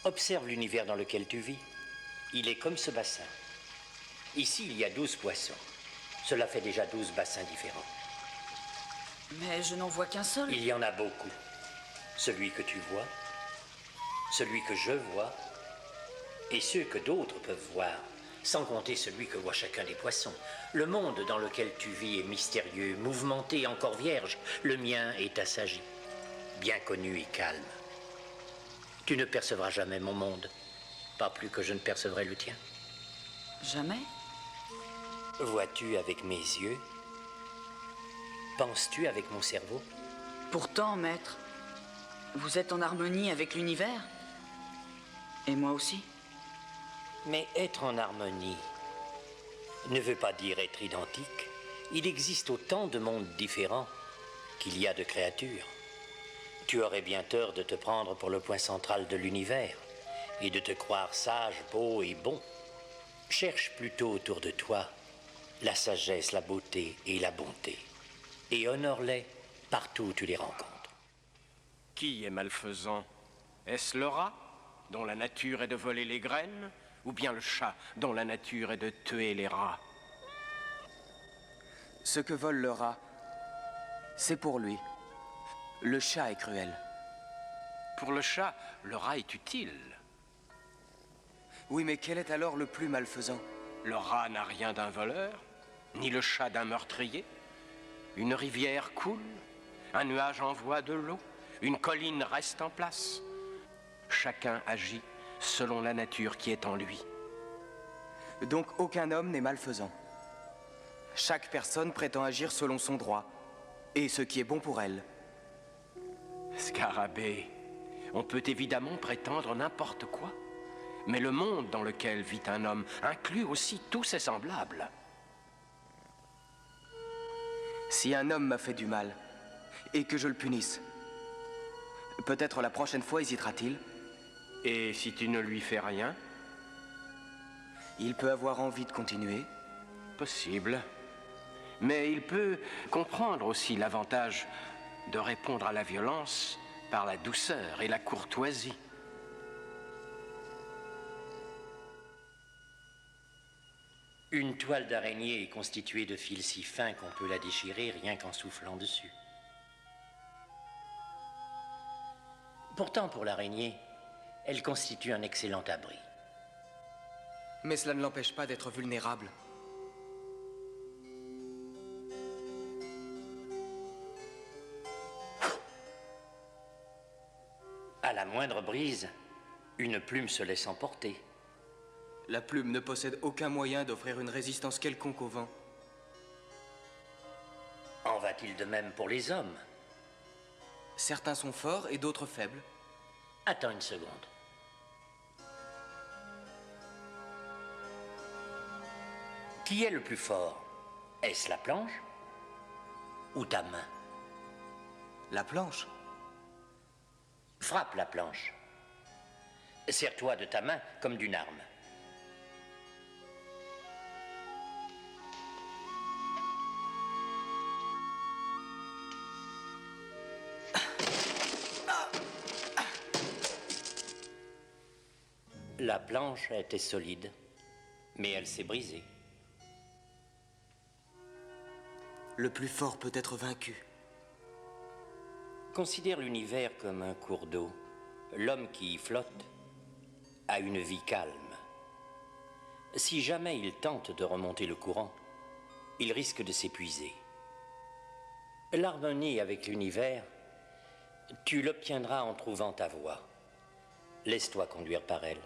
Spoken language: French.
Observe l'univers dans lequel tu vis. Il est comme ce bassin. Ici, il y a 12 poissons. Cela fait déjà 12 bassins différents. Mais je n'en vois qu'un seul. Il y en a beaucoup. Celui que tu vois, celui que je vois, et ceux que d'autres peuvent voir, sans compter celui que voit chacun des poissons. Le monde dans lequel tu vis est mystérieux, mouvementé, encore vierge. Le mien est assagi, bien connu et calme. Tu ne percevras jamais mon monde, pas plus que je ne percevrai le tien. Jamais? Vois-tu avec mes yeux? Penses-tu avec mon cerveau? Pourtant, maître, vous êtes en harmonie avec l'univers. Et moi aussi. Mais être en harmonie ne veut pas dire être identique. Il existe autant de mondes différents qu'il y a de créatures. Tu aurais bien tort de te prendre pour le point central de l'univers et de te croire sage, beau et bon. Cherche plutôt autour de toi la sagesse, la beauté et la bonté, et honore-les partout où tu les rencontres. Qui est malfaisant? Est-ce le rat, dont la nature est de voler les graines, ou bien le chat, dont la nature est de tuer les rats? Ce que vole le rat, c'est pour lui. Le chat est cruel. Pour le chat, le rat est utile. Oui, mais quel est alors le plus malfaisant? Le rat n'a rien d'un voleur, ni le chat d'un meurtrier. Une rivière coule, un nuage envoie de l'eau, une colline reste en place. Chacun agit selon la nature qui est en lui. Donc aucun homme n'est malfaisant. Chaque personne prétend agir selon son droit, et ce qui est bon pour elle. Scarabée, on peut évidemment prétendre n'importe quoi, mais le monde dans lequel vit un homme inclut aussi tous ses semblables. Si un homme m'a fait du mal, et que je le punisse, peut-être la prochaine fois hésitera-t-il. Et si tu ne lui fais rien? Il peut avoir envie de continuer. Possible. Mais il peut comprendre aussi l'avantage de répondre à la violence par la douceur et la courtoisie. Une toile d'araignée est constituée de fils si fins qu'on peut la déchirer rien qu'en soufflant dessus. Pourtant, pour l'araignée, elle constitue un excellent abri. Mais cela ne l'empêche pas d'être vulnérable. À la moindre brise, une plume se laisse emporter. La plume ne possède aucun moyen d'offrir une résistance quelconque au vent. En va-t-il de même pour les hommes? Certains sont forts et d'autres faibles. Attends une seconde. Qui est le plus fort? Est-ce la planche ou ta main? La planche. Frappe la planche. Sers-toi de ta main comme d'une arme. La planche était solide, mais elle s'est brisée. Le plus fort peut être vaincu. Considère l'univers comme un cours d'eau. L'homme qui y flotte a une vie calme. Si jamais il tente de remonter le courant, il risque de s'épuiser. L'harmonie avec l'univers, tu l'obtiendras en trouvant ta voie. Laisse-toi conduire par elle.